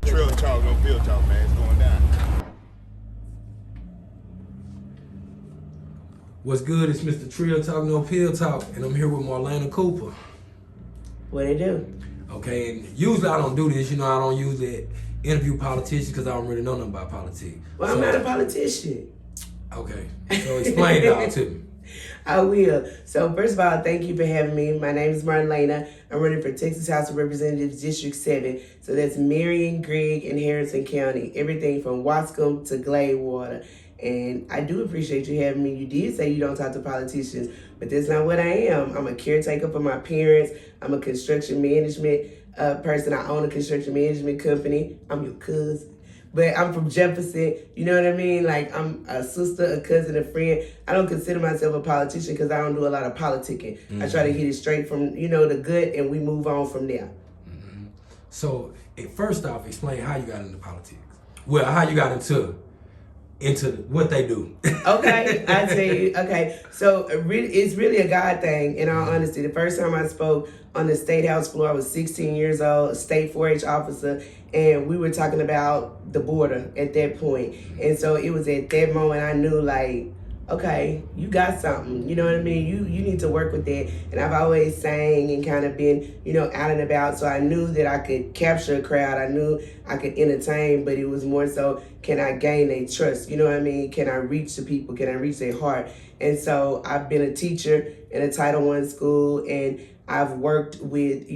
Trail talk, no field talk, man. It's going down. What's good? It's Mr. Trill Talk, No Pill Talk, and I'm here with Marlena Cooper. What it do? Okay, and usually I don't do this. I don't usually interview politicians because I don't really know nothing about politics. Well, I'm not a politician. Okay, so explain it all to me. I will. So first of all, thank you for having me. My name is Marlena. I'm running for Texas House of Representatives District 7. So that's Marion, Gregg, and Harrison County. Everything from Wascom to Gladewater. And I do appreciate you having me. You did say you don't talk to politicians, but that's not what I am. I'm a caretaker for my parents. I'm a construction management person. I own a construction management company. I'm your cousin. But I'm from Jefferson, you know what I mean? Like, I'm a sister, a cousin, a friend. I don't consider myself a politician because I don't do a lot of politicking. Mm-hmm. I try to hit it straight from, the good, and we move on from there. Mm-hmm. So, first off, explain how you got into politics. Well, how you got into what they do. Okay, I tell you. Okay, so it's really a God thing, in all honesty. The first time I spoke on the State House floor, I was 16 years old, a state 4-H officer, and we were talking about the border at that point. And so it was at that moment I knew, like, okay, you got something, you know what I mean? You need to work with that. And I've always sang and kind of been, out and about. So I knew that I could capture a crowd. I knew I could entertain, but it was more so, can I gain their trust? You know what I mean? Can I reach the people? Can I reach their heart? And so I've been a teacher in a Title I school, and I've worked with,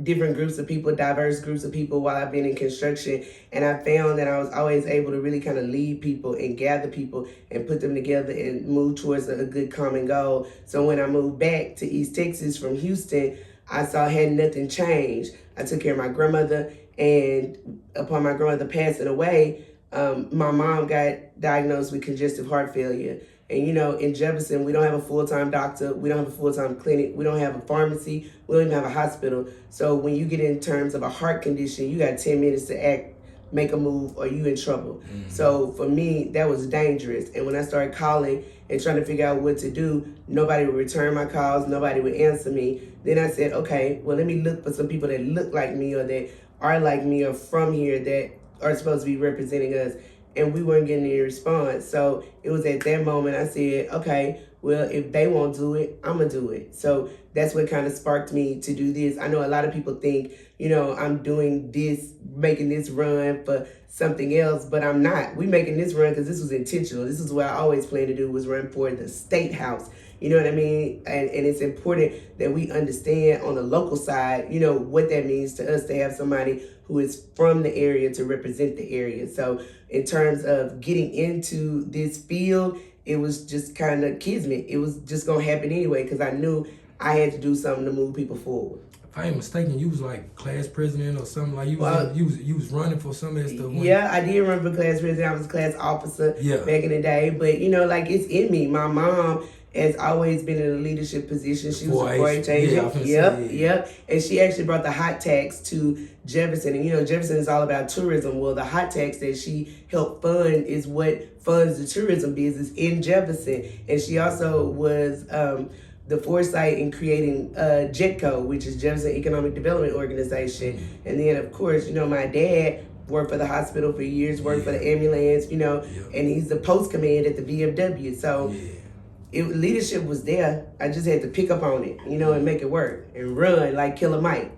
different groups of people, diverse groups of people while I've been in construction. And I found that I was always able to really kind of lead people and gather people and put them together and move towards a good common goal. So when I moved back to East Texas from Houston, I saw had nothing changed. I took care of my grandmother, and upon my grandmother passing away, my mom got diagnosed with congestive heart failure. And, in Jefferson, we don't have a full-time doctor. We don't have a full-time clinic. We don't have a pharmacy. We don't even have a hospital. So when you get in terms of a heart condition, you got 10 minutes to act, make a move, or you in trouble. Mm-hmm. So for me, that was dangerous. And when I started calling and trying to figure out what to do, nobody would return my calls. Nobody would answer me. Then I said, okay, well, let me look for some people that look like me or that are like me or from here that are supposed to be representing us. And we weren't getting any response. So it was at that moment I said, okay, well, if they won't do it, I'm going to do it. So that's what kind of sparked me to do this. I know a lot of people think, I'm doing this, making this run for something else, but I'm not. We making this run because this was intentional. This is what I always planned to do, was run for the state house. You know what I mean? And it's important that we understand on the local side, what that means to us to have somebody who is from the area to represent the area. So in terms of getting into this field, it was just kind of kismet. It was just going to happen anyway because I knew I had to do something to move people forward. If I ain't mistaken, you was like class president or something, like you was running for some of that stuff. Yeah, I did run for class president. I was a class officer back in the day. But, it's in me. My mom has always been in a leadership position. She was a 4-H agent. Yep. And she actually brought the hot tax to Jefferson. And, Jefferson is all about tourism. Well, the hot tax that she helped fund is what funds the tourism business in Jefferson. And she also was the foresight in creating JETCO, which is Jefferson Economic Development Organization. Mm-hmm. And then, of course, my dad worked for the hospital for years, worked for the ambulance, and he's the post command at the VFW. So leadership was there. I just had to pick up on it, and make it work and run like Killer Mike.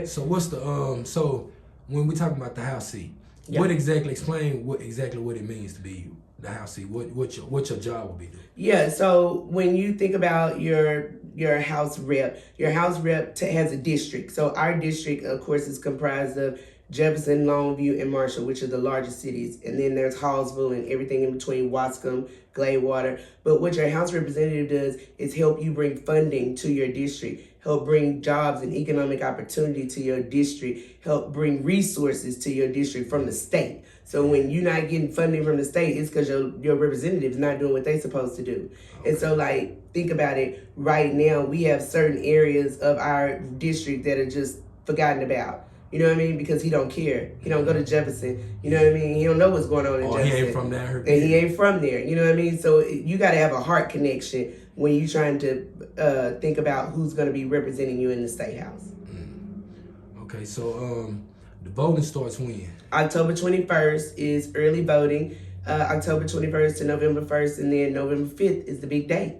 So what's the so when we talk about the House seat, explain what it means to be the House seat? What your job will be doing? Yeah, so when you think about your House rep has a district. So our district, of course, is comprised of Jefferson, Longview, and Marshall, which are the largest cities. And then there's Hallsville and everything in between, Wascom, Gladewater. But what your House representative does is help you bring funding to your district, help bring jobs and economic opportunity to your district, help bring resources to your district from the state. So when you're not getting funding from the state, it's because your representative is not doing what they're supposed to do. Okay. And so, think about it. Right now, we have certain areas of our district that are just forgotten about. You know what I mean? Because he don't care. He don't go to Jefferson. You know what I mean? He don't know what's going on in Jefferson. He ain't from there. And he ain't from there. You know what I mean? So you got to have a heart connection when you're trying to think about who's going to be representing you in the State House. Okay, so the voting starts when? October 21st is early voting. October 21st to November 1st, and then November 5th is the big date.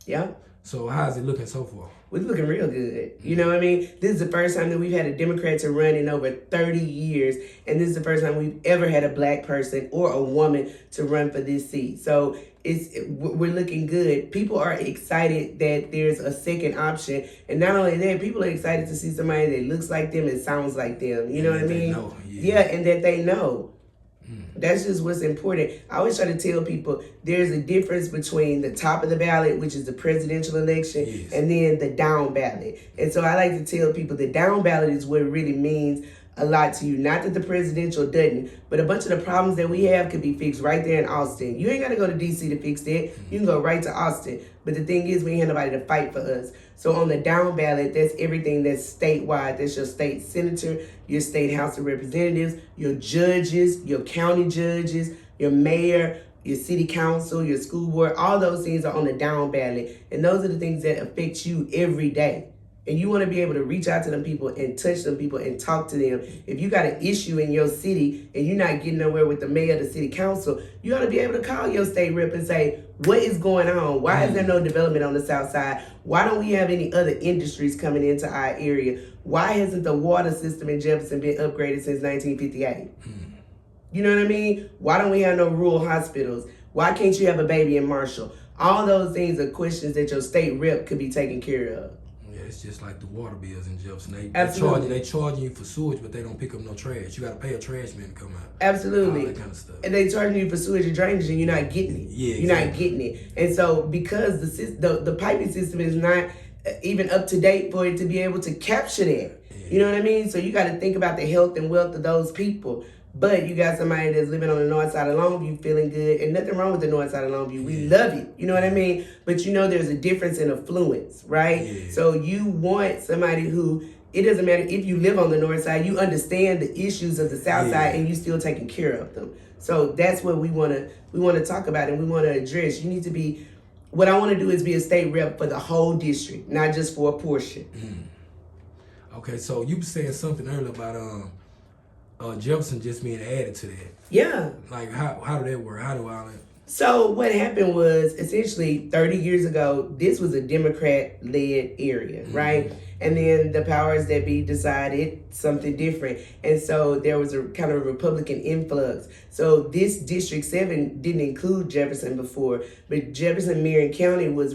Yeah. So how's it looking so far? We're looking real good. You know what I mean? This is the first time that we've had a Democrat to run in over 30 years. And this is the first time we've ever had a black person or a woman to run for this seat. So we're looking good. People are excited that there's a second option. And not only that, people are excited to see somebody that looks like them and sounds like them. You know what I mean? Yeah, and that they know. That's just what's important. I always try to tell people there's a difference between the top of the ballot, which is the presidential election, and then the down ballot. And so I like to tell people the down ballot is what really means a lot to you. Not that the presidential doesn't, but a bunch of the problems that we have could be fixed right there in Austin. You ain't got to go to D.C. to fix that. You can go right to Austin. But the thing is, we ain't have nobody to fight for us. So on the down ballot, that's everything that's statewide. That's your state senator, your state House of Representatives, your judges, your county judges, your mayor, your city council, your school board. All those things are on the down ballot. And those are the things that affect you every day. And you want to be able to reach out to them people and touch them people and talk to them. If you got an issue in your city and you're not getting nowhere with the mayor, the city council, you ought to be able to call your state rep and say, what is going on? Why is there no development on the south side? Why don't we have any other industries coming into our area? Why hasn't the water system in Jefferson been upgraded since 1958? You know what I mean? Why don't we have no rural hospitals? Why can't you have a baby in Marshall? All those things are questions that your state rep could be taking care of. It's just like the water bills in Jefferson. Absolutely. They charging you for sewage, but they don't pick up no trash. You got to pay a trash man to come out. Absolutely. All that kind of stuff. And they charging you for sewage and drainage, and you're not getting it. Yeah, You're not getting it. And so because the piping system is not even up to date for it to be able to capture that. Yeah. You know what I mean? So you got to think about the health and wealth of those people. But you got somebody that's living on the north side of Longview feeling good, and nothing wrong with the north side of Longview. We love it. You know what I mean? But you know there's a difference in affluence, right? Yeah. So you want somebody who, it doesn't matter if you live on the north side, you understand the issues of the south side and you still taking care of them. So that's what we want to talk about and we want to address. You need to be, what I want to do is be a state rep for the whole district, not just for a portion. Okay, so you were saying something earlier about Jefferson just being added to that. Yeah. Like, how did that work? How do all that? So what happened was, essentially 30 years ago, this was a Democrat-led area, right? And then the powers that be decided something different. And so there was a kind of Republican influx. So this District 7 didn't include Jefferson before, but Jefferson Marion County was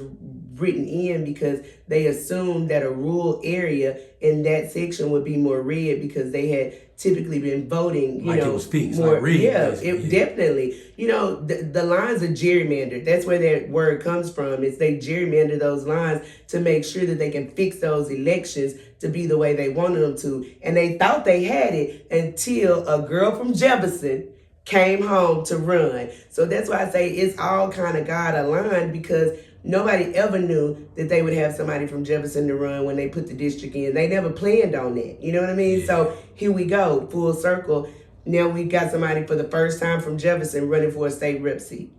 written in because they assumed that a rural area in that section would be more red because they had typically been voting, like it was fixed, more, like red. Yeah, definitely. You know, the lines are gerrymandered. That's where that word comes from. Is they gerrymander those lines to make sure that they can fix those elections to be the way they wanted them to. And they thought they had it until a girl from Jefferson came home to run. So that's why I say it's all kind of God aligned, because nobody ever knew that they would have somebody from Jefferson to run when they put the district in. They never planned on that. You know what I mean? Yeah. So here we go, full circle. Now we got somebody for the first time from Jefferson running for a state rep seat.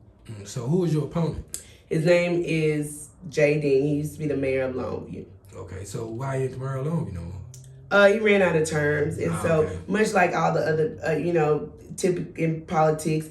So who is your opponent? His name is Jay Dean. He used to be the mayor of Longview. Okay, so why ain't the mayor of Longview no more? He ran out of terms. And much like all the other, typical in politics,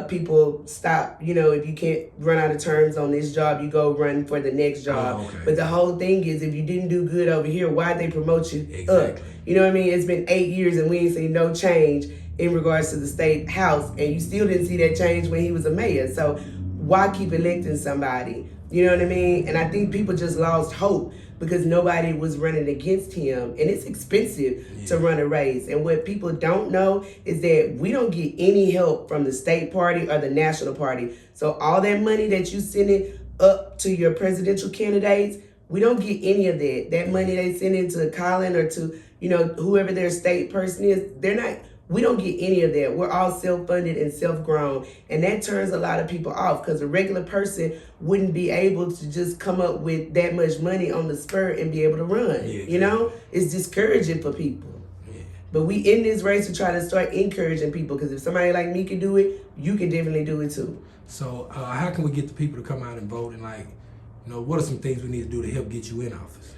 people stop, if you can't run out of terms on this job, you go run for the next job. But the whole thing is, if you didn't do good over here, why'd they promote you up? You know what I mean? It's been 8 years and we ain't seen no change in regards to the state house, and you still didn't see that change when he was a mayor. So why keep electing somebody? You know what I mean? And I think people just lost hope because nobody was running against him. And it's expensive to run a race. And what people don't know is that we don't get any help from the state party or the national party. So all that money that you sending up to your presidential candidates, we don't get any of that. That money they send into Colin or to, whoever their state person is, we don't get any of that. We're all self-funded and self-grown. And that turns a lot of people off because a regular person wouldn't be able to just come up with that much money on the spur and be able to run. It's discouraging for people. But we in this race to try to start encouraging people, because if somebody like me can do it, you can definitely do it too. So how can we get the people to come out and vote, and what are some things we need to do to help get you in office?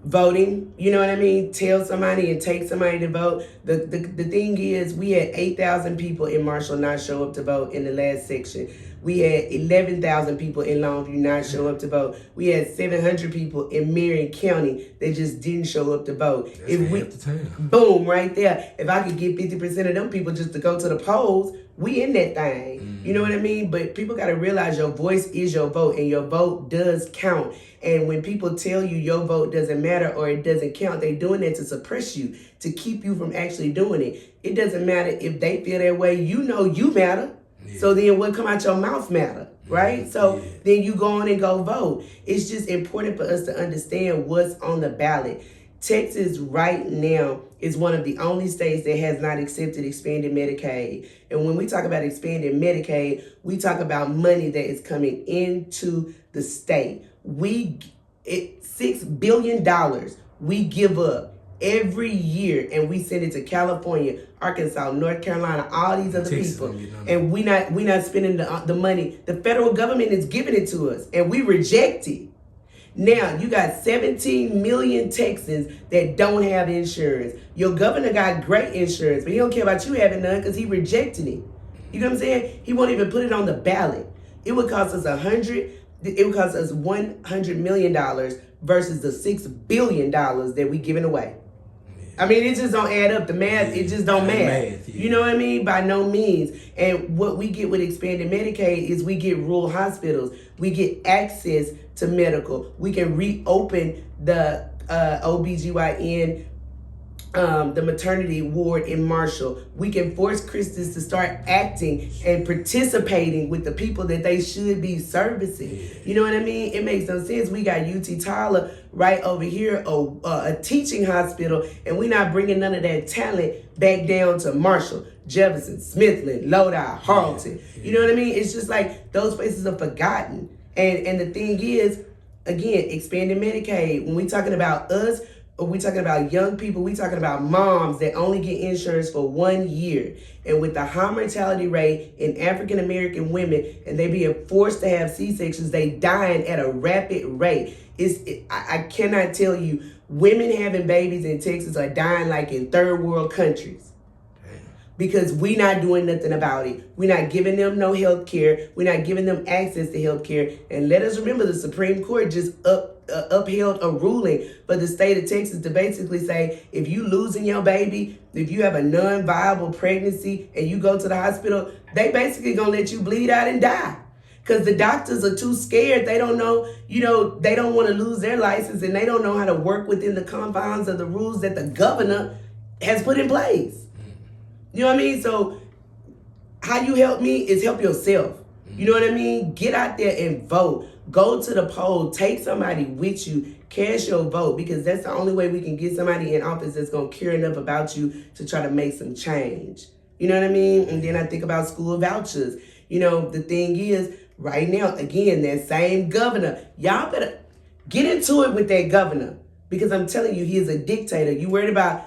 voting, you know what I mean? Tell somebody and take somebody to vote. The thing is, we had 8,000 people in Marshall not show up to vote in the last section. We had 11,000 people in Longview not show up to vote. We had 700 people in Marion County that just didn't show up to vote. That's half the time. Boom, right there. If I could get 50% of them people just to go to the polls, we in that thing. You know what I mean? But people got to realize your voice is your vote, and your vote does count. And when people tell you your vote doesn't matter or it doesn't count, they doing that to suppress you, to keep you from actually doing it. It doesn't matter if they feel that way. You know you matter. Yeah. So then what come out your mouth matter, right? So then you go on and go vote. It's just important for us to understand what's on the ballot. Texas right now is one of the only states that has not accepted expanded Medicaid. And when we talk about expanded Medicaid, we talk about money that is coming into the state. $6 billion we give up every year, and we send it to California, Arkansas, North Carolina, all these other Texas people, and we not spending the money. The federal government is giving it to us, and we reject it. Now you got 17 million Texans that don't have insurance. Your governor got great insurance, but he don't care about you having none because he rejected it. You know what I'm saying? He won't even put it on the ballot. It would cost us $100 million versus the $6 billion that we giving away. I mean, it just don't add up. The math, it just don't math. You know what I mean? By no means. And what we get with expanded Medicaid is we get rural hospitals. We get access to medical. We can reopen the OBGYN, the maternity ward in Marshall. We can force Christians to start acting and participating with the people that they should be servicing. You know what I mean? It makes no sense. We got UT Tyler right over here, a teaching hospital, and we're not bringing none of that talent back down to Marshall, Jefferson, Smithland, Lodi, Harlton. You know what I mean? It's just like those places are forgotten. And the thing is, again, expanding Medicaid, when we talking about us, we talking about young people, we talking about moms that only get insurance for 1 year. And with the high mortality rate in African American women, and they being forced to have C-sections, they dying at a rapid rate. I cannot tell you, women having babies in Texas are dying like in third world countries. Because we not doing nothing about it. We're not giving them no health care. We're not giving them access to health care. And let us remember, the Supreme Court just upheld a ruling for the state of Texas to basically say, if you losing your baby, if you have a non-viable pregnancy and you go to the hospital, they basically gonna let you bleed out and die. Because the doctors are too scared. They don't know, they don't want to lose their license, and they don't know how to work within the confines of the rules that the governor has put in place. You know what I mean? So how you help me is help yourself. You know what I mean? Get out there and vote. Go to the poll. Take somebody with you. Cast your vote, because that's the only way we can get somebody in office that's going to care enough about you to try to make some change. You know what I mean? And then I think about school vouchers. The thing is, right now, again, that same governor, y'all better get into it with that governor, because I'm telling you, he is a dictator. You worried about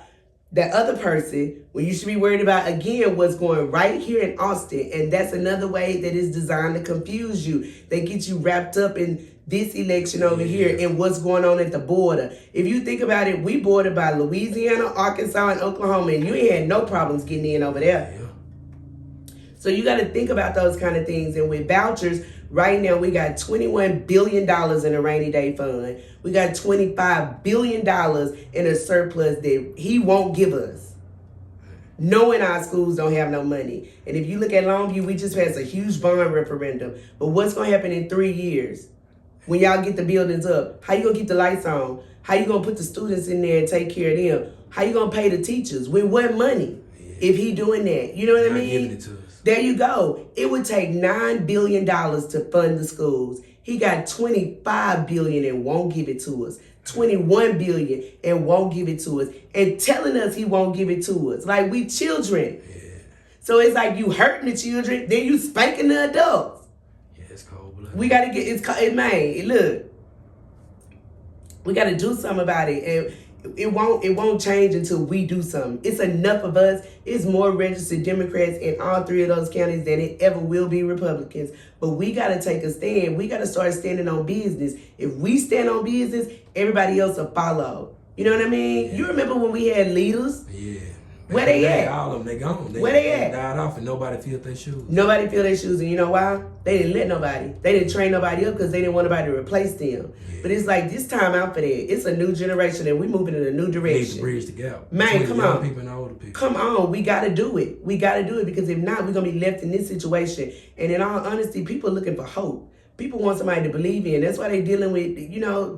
that other person when you should be worried about, again, what's going right here in Austin. And that's another way that is designed to confuse you. They get you wrapped up in this election over here and what's going on at the border. If you think about it, we bordered by Louisiana, Arkansas, and Oklahoma, and you ain't had no problems getting in over there. So you got to think about those kind of things. And with vouchers, right now we got $21 billion in a rainy day fund. We got $25 billion in a surplus that he won't give us, knowing our schools don't have no money. And if you look at Longview, we just passed a huge bond referendum. But what's going to happen in 3 years when y'all get the buildings up? How you going to keep the lights on? How you going to put the students in there and take care of them? How you going to pay the teachers? With what money? If he doing that, you know what I mean? Giving it to us. There you go. It would take $9 billion to fund the schools. He got $25 billion and won't give it to us. $21 billion and won't give it to us. And telling us he won't give it to us. Like we children. Yeah. So it's like you hurting the children, then you spanking the adults. Yeah, it's cold-blooded. We got to get, look, we got to do something about it. And it won't change until we do something. It's enough of us. It's more registered Democrats in all 3 of those counties than it ever will be Republicans. But we got to take a stand. We got to start standing on business. If we stand on business, everybody else will follow. You know what I mean? You remember when we had leaders? Yeah. Where they at? All of them, they gone. Where they at? Died off and nobody filled their shoes. Nobody filled their shoes, and you know why? They didn't let nobody. They didn't train nobody up because they didn't want nobody to replace them. Yeah. But it's like this time out for that. It's a new generation, and we moving in a new direction. Need to bridge the gap. Man, come on. People and older people. Come on, we got to do it. We got to do it because if not, we're going to be left in this situation. And in all honesty, people are looking for hope. People want somebody to believe in. That's why they're dealing with,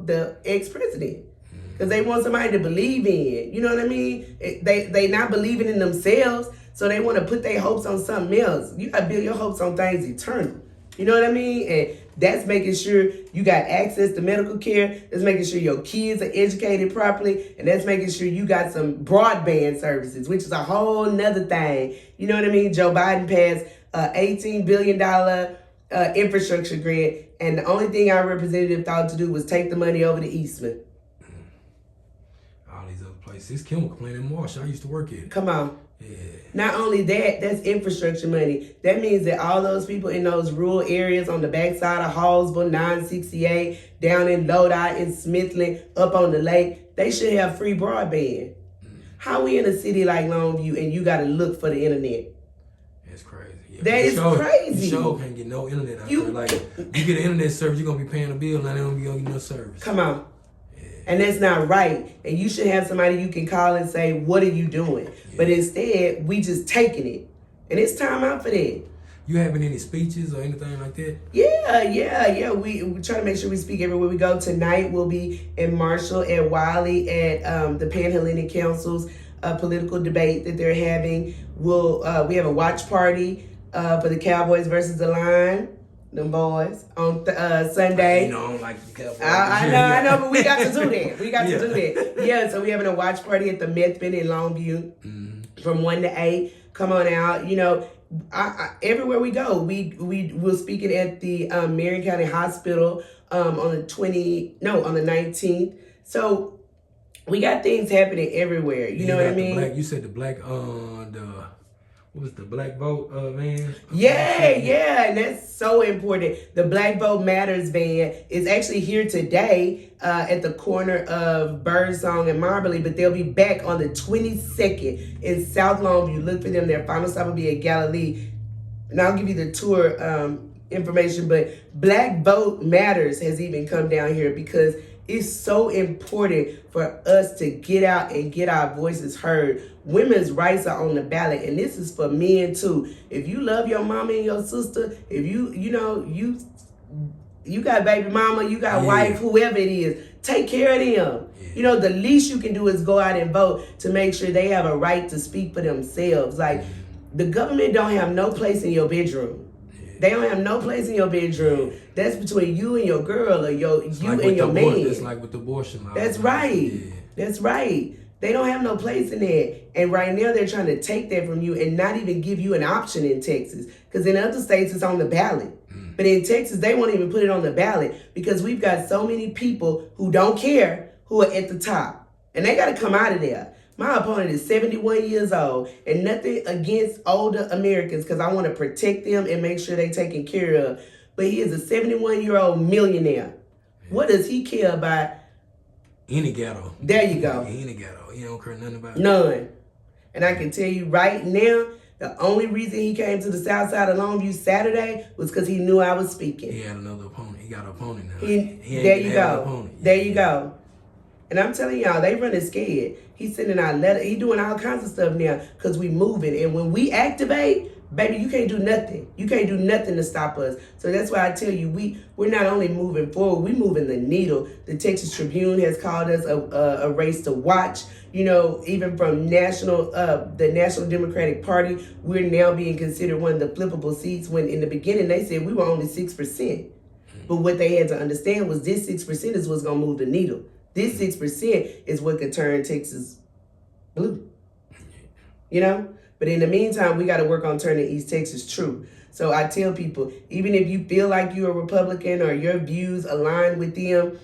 the ex-president. Because they want somebody to believe in. You know what I mean? They not believing in themselves, so they want to put their hopes on something else. You got to build your hopes on things eternal. You know what I mean? And that's making sure you got access to medical care. That's making sure your kids are educated properly. And that's making sure you got some broadband services, which is a whole nother thing. You know what I mean? Joe Biden passed $18 billion infrastructure grant. And the only thing our representative thought to do was take the money over to Eastman. This chemical plant in Marshall, I used to work at. Come on. Yeah. Not only that, that's infrastructure money. That means that all those people in those rural areas on the backside of Hallsville, 968, down in Lodi, in Smithland, up on the lake, they should have free broadband. How we in a city like Longview and you got to look for the internet? That's crazy. Yeah, that is crazy. You sure can't get no internet out there. Like, you get an internet service, you're going to be paying a bill, and they don't be going to get no service. Come on. And that's not right. And you should have somebody you can call and say, what are you doing? Yeah. But instead, we just taking it. And it's time out for that. You having any speeches or anything like that? Yeah. We try to make sure we speak everywhere we go. Tonight we'll be in Marshall, at Wiley, at the Panhellenic Council's political debate that they're having. We have a watch party for the Cowboys versus the Lions. Them boys on Sunday. You know, I don't like the Cowboys. I know, but we got to do that. To do that. Yeah, so we having a watch party at the Methvin in Longview from 1 to 8. Come on out. You know, everywhere we go, we're speaking at the Marion County Hospital on the 19th. So we got things happening everywhere. You know what I mean? You said the black what was the black vote van? Yeah, and that's so important. The Black Vote Matters van is actually here today at the corner of Birdsong and Marbley, but they'll be back on the 22nd in South Longview. Look for them. Their final stop will be at Galilee. And I'll give you the tour information, but Black Vote Matters has even come down here because it's so important for us to get out and get our voices heard. Women's rights are on the ballot, and this is for men too. If you love your mama and your sister, if you got baby mama, you got wife, whoever it is, take care of them. Yeah. You know, the least you can do is go out and vote to make sure they have a right to speak for themselves. Like, the government don't have no place in your bedroom. They don't have no place in your bedroom. That's between you and your girl, or you and your man. It's like with the abortion law. That's right. Yeah. That's right. They don't have no place in that. And right now they're trying to take that from you and not even give you an option in Texas. Because in other states it's on the ballot. But in Texas, they won't even put it on the ballot because we've got so many people who don't care who are at the top. And they got to come out of there. My opponent is 71 years old, and nothing against older Americans because I want to protect them and make sure they're taken care of. But he is a 71-year-old millionaire. What does he care about? Any ghetto. There you go. Any ghetto. He don't care nothing about it. None. And I can tell you right now, the only reason he came to the south side of Longview Saturday was because he knew I was speaking. He had another opponent. He got an opponent now. There you go. There you go. And I'm telling y'all, they running scared. He's sending out letters. He doing all kinds of stuff now because we moving. And when we activate, baby, you can't do nothing. You can't do nothing to stop us. So that's why I tell you, we're not only moving forward, we moving the needle. The Texas Tribune has called us a race to watch. You know, even from the National Democratic Party, we're now being considered one of the flippable seats when in the beginning they said we were only 6%. But what they had to understand was this 6% is what's going to move the needle. This 6% is what could turn Texas blue. You know? But in the meantime, we got to work on turning East Texas true. So I tell people, even if you feel like you're a Republican or your views align with them,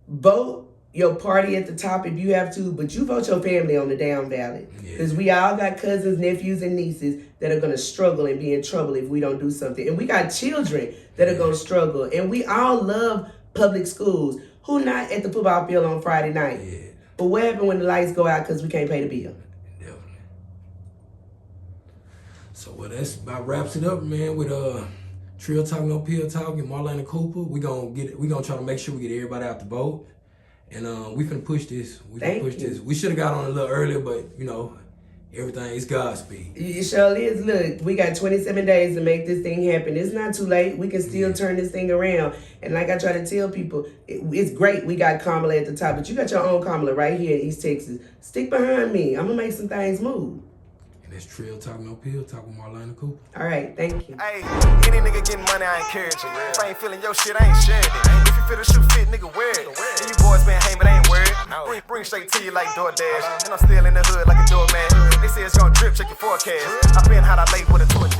vote your party at the top if you have to, but you vote your family on the down ballot. Because we all got cousins, nephews, and nieces that are going to struggle and be in trouble if we don't do something. And we got children that are going to struggle. And we all love public schools. Who not at the football field on Friday night? Yeah. But what happened when the lights go out because we can't pay the bill? Definitely. So well, that's about wraps it up, man, with Trill Talk No Pill Talk and Marlena Cooper. We gonna try to make sure we get everybody out the vote. And we finna push this. This. We should have got on a little earlier, but you know, everything is Godspeed. It sure is. Look, we got 27 days to make this thing happen. It's not too late. We can still turn this thing around. And like I try to tell people, it's great we got Kamala at the top, but you got your own Kamala right here in East Texas. Stick behind me. I'm gonna make some things move. And that's Trill Talk No Pill Talk with Marlena Cooper. All right, thank you. Hey, any nigga getting money, I encourage it. If I ain't feeling your shit, I ain't sharing it. If you feel the shoe fit, nigga, wear it. And you boys been hang, but I ain't worried. Bring straight to you like DoorDash. And I'm still in the hood like a doorman. They say it's gonna drip, check your forecast. I been hot, I late with a torch.